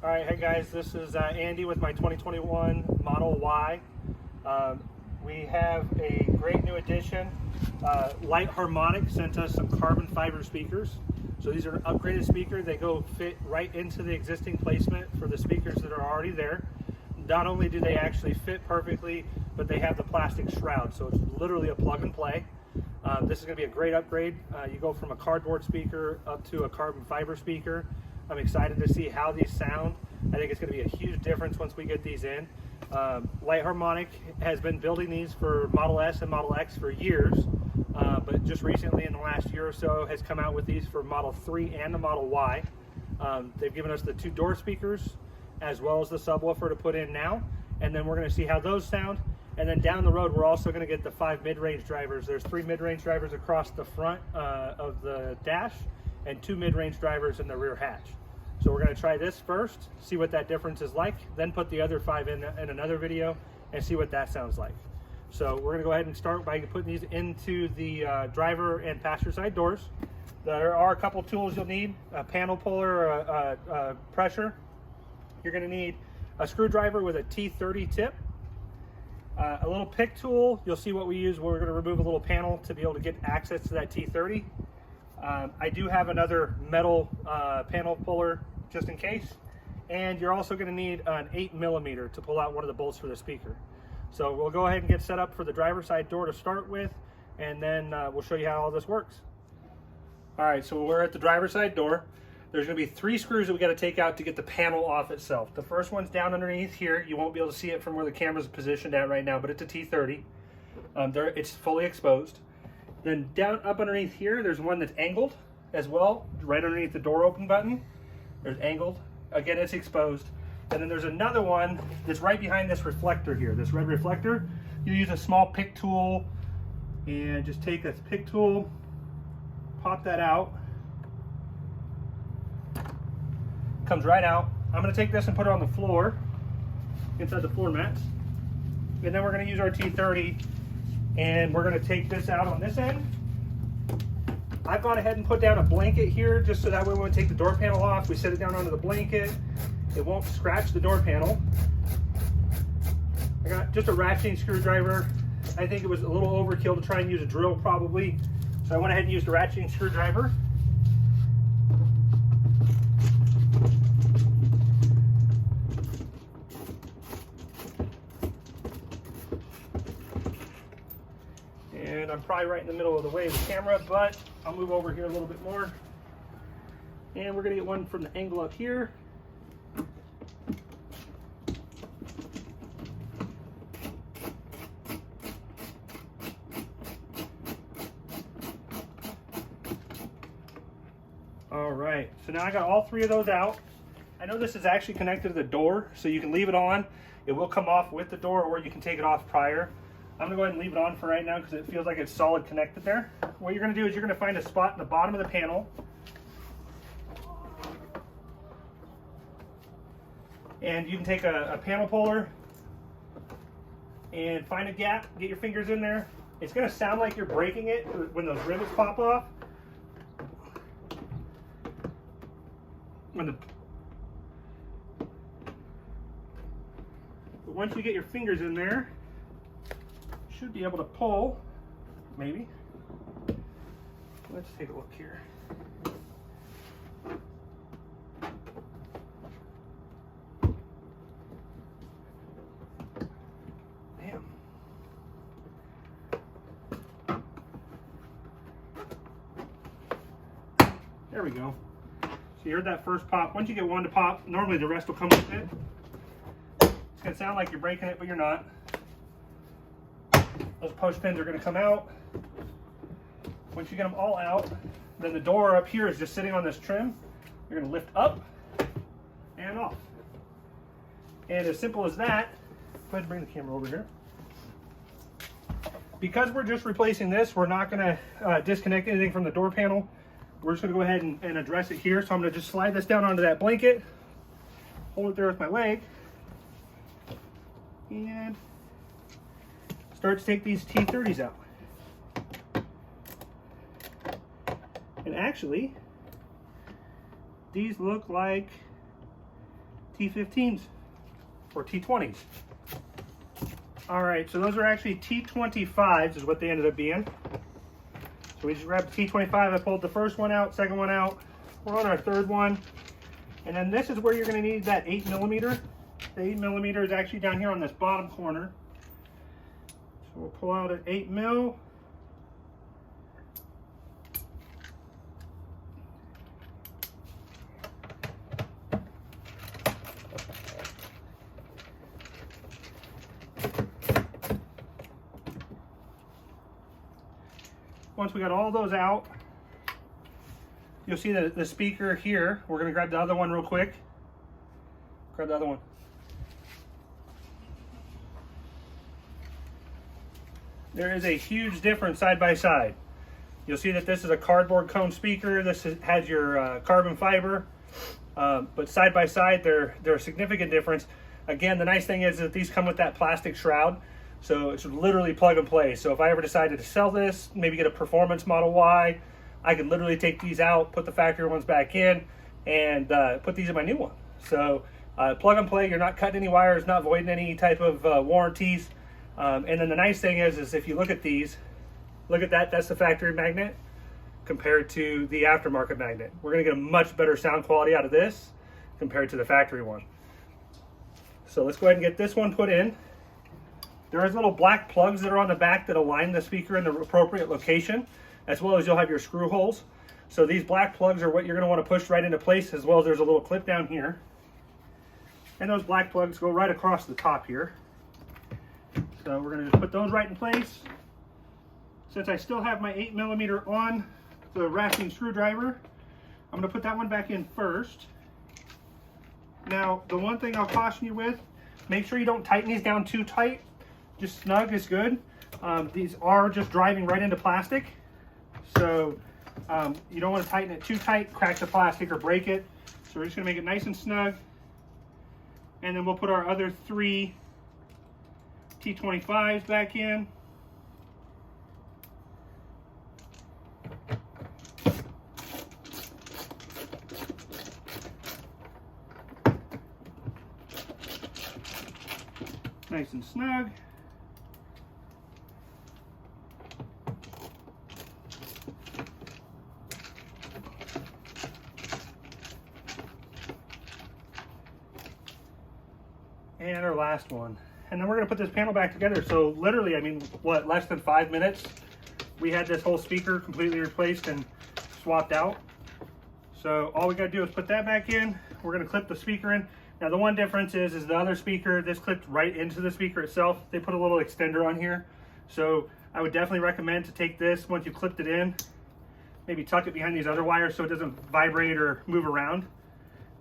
All right, hey guys, this is Andy with my 2021 Model Y. We have a great new addition. Light Harmonics sent us some carbon fiber speakers. So these are an upgraded speaker. They go fit right into the existing placement for the speakers that are already there. Not only do they actually fit perfectly, but they have the plastic shroud. So it's literally a plug and play. This is going to be a great upgrade. You go from a cardboard speaker up to a carbon fiber speaker. I'm excited to see how these sound. I think it's going to be a huge difference once we get these in. Light Harmonic has been building these for Model S and Model X for years, but just recently in the last year or so has come out with these for Model 3 and the Model Y. They've given us the 2 door speakers as well as the subwoofer to put in now, and then we're going to see how those sound. And then down the road, we're also going to get the 5 mid-range drivers. There's 3 mid-range drivers across the front of the dash and 2 mid-range drivers in the rear hatch. So we're going to try this first, see what that difference is like, then put the other 5 in another video and see what that sounds like. So we're going to go ahead and start by putting these into the driver and passenger side doors. There are a couple tools you'll need: a panel puller, a pressure. You're going to need a screwdriver with a T30 tip, a little pick tool. You'll see what we use. We're going to remove a little panel to be able to get access to that T30. I do have another metal panel puller just in case, and you're also going to need an 8mm to pull out one of the bolts for the speaker. So we'll go ahead and get set up for the driver's side door to start with, and then we'll show you how all this works. All right, so we're at the driver's side door. There's going to be 3 screws that we got to take out to get the panel off itself. The first one's down underneath here. You won't be able to see it from where the camera's positioned at right now, but it's a T30. It's fully exposed. Then down up underneath here, there's one that's angled as well, right underneath the door open button. There's angled. Again, it's exposed. And then there's another one that's right behind this reflector here, this red reflector. You use a small pick tool and just take this pick tool, pop that out. Comes right out. I'm going to take this and put it on the floor, inside the floor mats. And then we're going to use our T30 and we're going to take this out on this end. I've gone ahead and put down a blanket here just so that way when we take the door panel off, we set it down onto the blanket. It won't scratch the door panel. I got just a ratcheting screwdriver. I think it was a little overkill to try and use a drill probably. So I went ahead and used a ratcheting screwdriver. And I'm probably right in the middle of the way of the camera, but I'll move over here a little bit more. And we're gonna get one from the angle up here. All right, so now I got all 3 of those out. I know this is actually connected to the door, so you can leave it on. It will come off with the door, or you can take it off prior. I'm gonna go ahead and leave it on for right now because it feels like it's solid connected there. What you're gonna do is you're gonna find a spot in the bottom of the panel. And you can take a panel puller and find a gap, get your fingers in there. It's gonna sound like you're breaking it when those rivets pop off. But once you get your fingers in there, should be able to pull, maybe. Let's take a look here. Damn. There we go. So you heard that first pop. Once you get one to pop, normally the rest will come with it. It's gonna sound like you're breaking it, but you're not. Those push pins are going to come out. Once you get them all out, then the door up here is just sitting on this trim. You're going to lift up and off. And as simple as that, go ahead and bring the camera over here. Because we're just replacing this, we're not going to disconnect anything from the door panel. We're just going to go ahead and address it here. So I'm going to just slide this down onto that blanket, hold it there with my leg, and start to take these T30s out. And actually, these look like T15s or T20s. All right, so those are actually T25s is what they ended up being. So we just grabbed the T25. I pulled the first one out, second one out. We're on our third one. And then this is where you're going to need that 8mm. The 8mm is actually down here on this bottom corner. So we'll pull out an 8mm. Once we got all those out, you'll see the speaker here. We're going to grab the other one real quick. Grab the other one. There is a huge difference side by side. You'll see that this is a cardboard cone speaker. This has your carbon fiber. But side by side, they're a significant difference. Again, the nice thing is that these come with that plastic shroud. So it's literally plug and play. So if I ever decided to sell this, maybe get a performance Model Y, I could literally take these out, put the factory ones back in, and put these in my new one. So plug and play, you're not cutting any wires, not voiding any type of warranties. And then the nice thing is if you look at these, look at that, that's the factory magnet compared to the aftermarket magnet. We're gonna get a much better sound quality out of this compared to the factory one. So let's go ahead and get this one put in. There is little black plugs that are on the back that align the speaker in the appropriate location, as well as you'll have your screw holes. So these black plugs are what you're going to want to push right into place, as well as there's a little clip down here. And those black plugs go right across the top here. So we're going to just put those right in place. Since I still have my 8mm on the ratcheting screwdriver, I'm going to put that one back in first. Now, the one thing I'll caution you with, make sure you don't tighten these down too tight. Just snug is good. These are just driving right into plastic. So you don't want to tighten it too tight, crack the plastic or break it. So we're just gonna make it nice and snug. And then we'll put our other 3 T25s back in. Nice and snug. And our last one. And then we're going to put this panel back together. So literally, I mean, what, less than 5 minutes, we had this whole speaker completely replaced and swapped out. So all we got to do is put that back in. We're going to clip the speaker in. Now the one difference is the other speaker, this clipped right into the speaker itself. They put a little extender on here. So I would definitely recommend to take this, once you clipped it in, maybe tuck it behind these other wires so it doesn't vibrate or move around.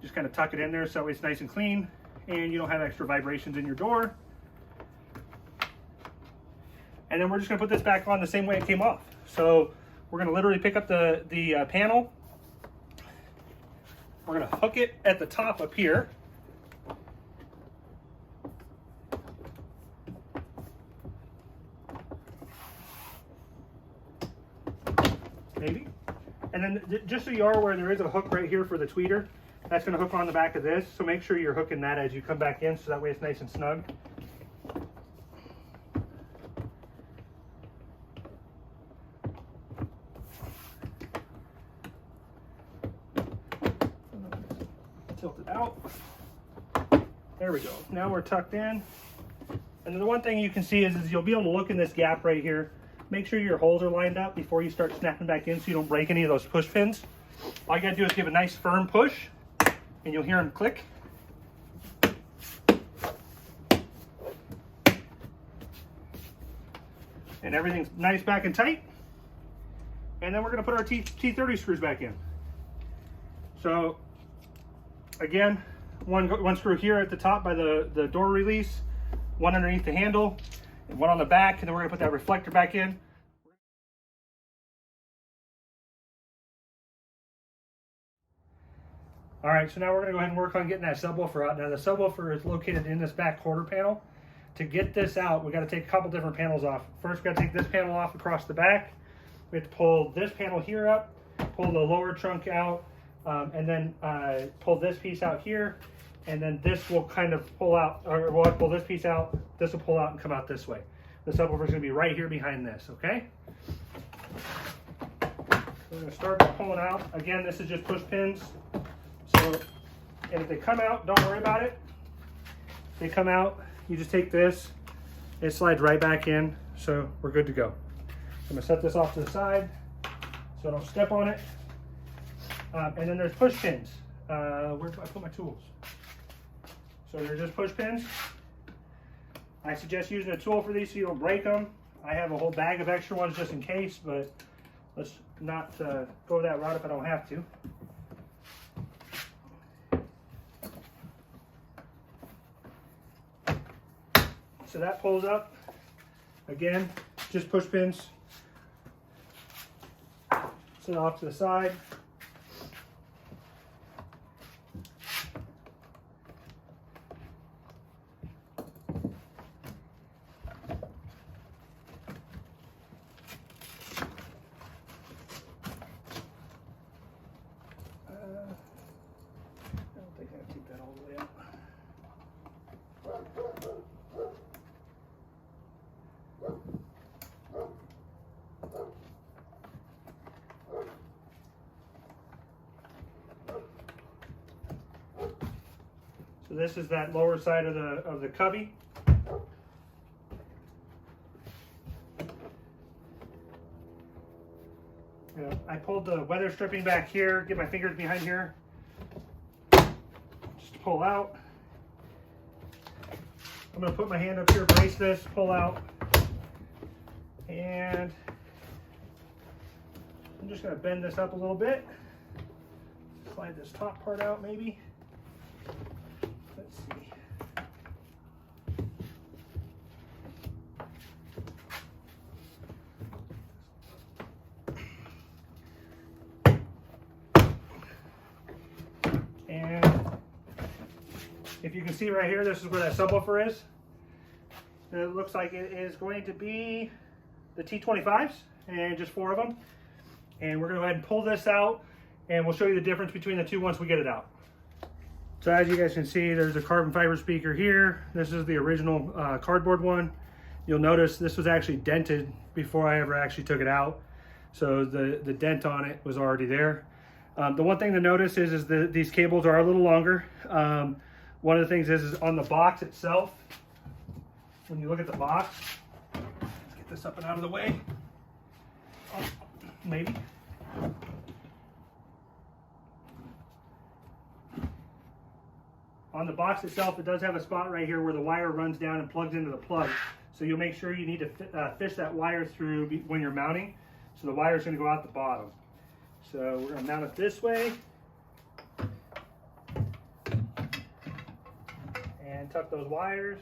Just kind of tuck it in there so it's nice and clean and you don't have extra vibrations in your door. And then we're just gonna put this back on the same way it came off. So we're gonna literally pick up the panel. We're gonna hook it at the top up here. Maybe. And then just so you are aware, there is a hook right here for the tweeter. That's going to hook on the back of this, so make sure you're hooking that as you come back in, so that way it's nice and snug. Tilt it out. There we go. Now we're tucked in. And then the one thing you can see is you'll be able to look in this gap right here. Make sure your holes are lined up before you start snapping back in so you don't break any of those push pins. All you gotta do is give a nice firm push and you'll hear them click. And everything's nice back and tight. And then we're gonna put our T30 screws back in. So again, one screw here at the top by the door release, one underneath the handle, and one on the back, and then we're gonna put that reflector back in. All right, so now we're gonna go ahead and work on getting that subwoofer out. Now the subwoofer is located in this back quarter panel. To get this out, we gotta take a couple different panels off. First, we gotta take this panel off across the back. We have to pull this panel here up, pull the lower trunk out, and then pull this piece out here. and then this will kind of pull out, or we'll pull this piece out, this will pull out and come out this way. The subwoofer is going to be right here behind this, okay? We're going to start pulling out. Again, this is just push pins. So, and if they come out, don't worry about it. If they come out, you just take this, it slides right back in, so we're good to go. I'm going to set this off to the side so I don't step on it. And then there's push pins. Where do I put my tools? So they're just push pins. I suggest using a tool for these so you don't break them. I have a whole bag of extra ones just in case, but let's not go that route if I don't have to. So that pulls up. Again, just push pins. Set it off to the side. I don't think I have to take that all the way out. So this is that lower side of the cubby. I pulled the weather stripping back here, get my fingers behind here, just to pull out. I'm going to put my hand up here, brace this, pull out, and I'm just going to bend this up a little bit, slide this top part out maybe. Let's see. And if you can see right here, this is where that subwoofer is. It looks like it is going to be the T25s, and just 4 of them. And we're going to go ahead and pull this out, and we'll show you the difference between the two once we get it out. So as you guys can see, there's a carbon fiber speaker here. This is the original cardboard one. You'll notice this was actually dented before I ever actually took it out. So the dent on it was already there. The one thing to notice is these cables are a little longer. One of the things is on the box itself, when you look at the box, let's get this up and out of the way. Oh, maybe. On the box itself, it does have a spot right here where the wire runs down and plugs into the plug. So you'll make sure you need to fish that wire through when you're mounting. So the wire is going to go out the bottom. So we're going to mount it this way. And tuck those wires.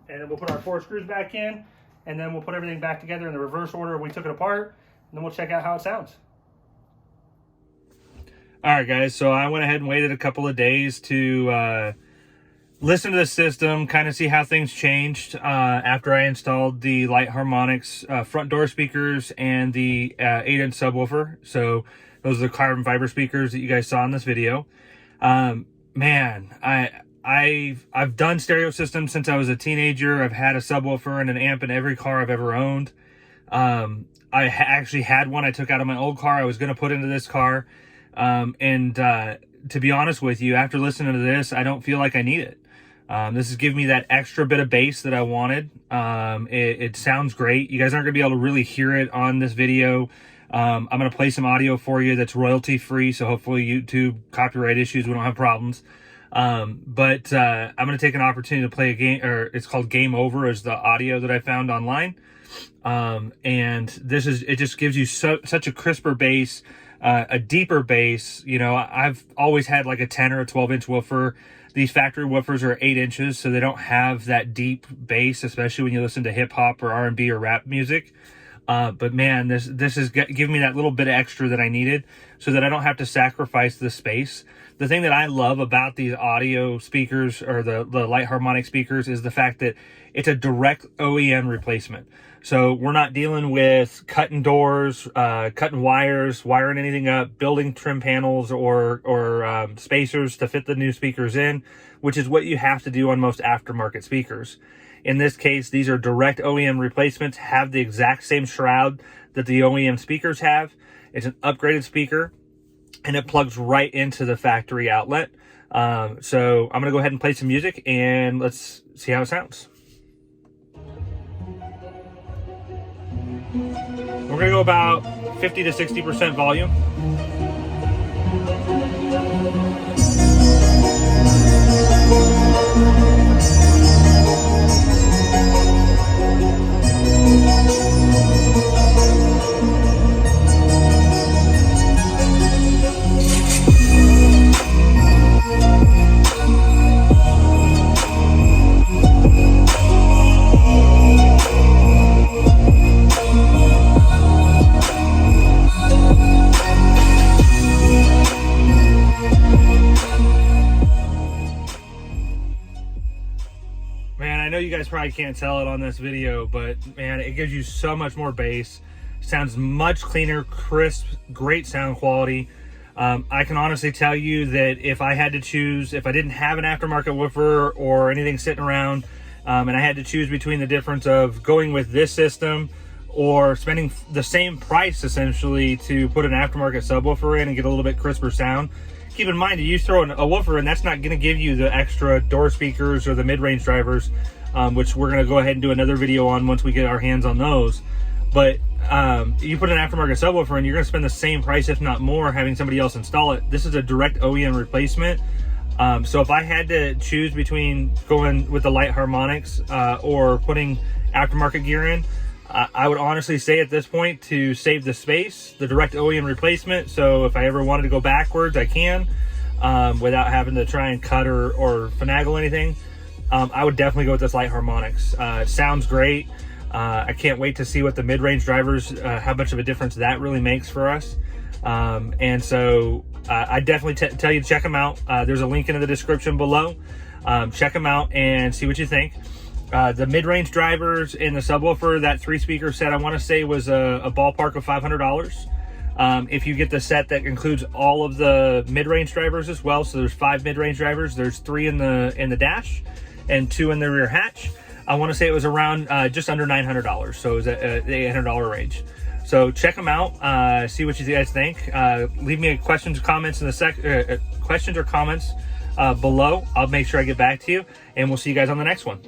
And then we'll put our 4 screws back in. And then we'll put everything back together in the reverse order we took it apart. And then we'll check out how it sounds. All right, guys, so I went ahead and waited a couple of days to listen to the system, kind of see how things changed after I installed the Light Harmonics front door speakers and the 8-inch subwoofer. So those are the carbon fiber speakers that you guys saw in this video. Man, I've done stereo systems since I was a teenager. I've had a subwoofer and an amp in every car I've ever owned. I actually had one I took out of my old car I was going to put into this car. To be honest with you, after listening to this, I don't feel like I need it. This is giving me that extra bit of bass that I wanted. It sounds great. You guys aren't gonna be able to really hear it on this video. I'm gonna play some audio for you that's royalty free, so hopefully YouTube copyright issues, we don't have problems. But I'm gonna take an opportunity to play a game, or it's called Game Over, is the audio that I found online. And it just gives you such a crisper bass. A deeper bass. You know, I've always had like a 10 or a 12-inch woofer. These factory woofers are 8 inches, so they don't have that deep bass, especially when you listen to hip hop or R&B or rap music. But man, this is giving me that little bit of extra that I needed so that I don't have to sacrifice the space. The thing that I love about these audio speakers, or the Light Harmonic speakers, is the fact that it's a direct OEM replacement. So we're not dealing with cutting doors, cutting wires, wiring anything up, building trim panels or spacers to fit the new speakers in, which is what you have to do on most aftermarket speakers. In this case, these are direct OEM replacements, have the exact same shroud that the OEM speakers have. It's an upgraded speaker, and it plugs right into the factory outlet. So I'm gonna go ahead and play some music, and let's see how it sounds. We're gonna go about 50 to 60% volume. Man, I know you guys probably can't tell it on this video, but man, it gives you so much more bass. Sounds much cleaner, crisp, great sound quality. I can honestly tell you that if I had to choose, if I didn't have an aftermarket woofer or anything sitting around, and I had to choose between the difference of going with this system or spending the same price essentially to put an aftermarket subwoofer in and get a little bit crisper sound, keep in mind that you throw a woofer and that's not going to give you the extra door speakers or the mid-range drivers, which we're going to go ahead and do another video on once we get our hands on those. But you put an aftermarket subwoofer and you're going to spend the same price, if not more, having somebody else install it. This is a direct OEM replacement. So if I had to choose between going with the Light Harmonics or putting aftermarket gear in, I would honestly say at this point, to save the space, the direct OEM replacement. So if I ever wanted to go backwards, I can, without having to try and cut or finagle anything. I would definitely go with this Light Harmonics. It sounds great. I can't wait to see what the mid-range drivers, how much of a difference that really makes for us. And so I definitely tell you to check them out. There's a link in the description below. Check them out and see what you think. The mid-range drivers in the subwoofer, that 3-speaker set, I want to say was a ballpark of $500. If you get the set that includes all of the mid-range drivers as well, so there's 5 mid-range drivers, there's 3 in the dash and 2 in the rear hatch. I want to say it was around just under $900, so it was at the $800 range. So check them out, see what you guys think. Leave me questions or comments in the questions or comments below. I'll make sure I get back to you, and we'll see you guys on the next one.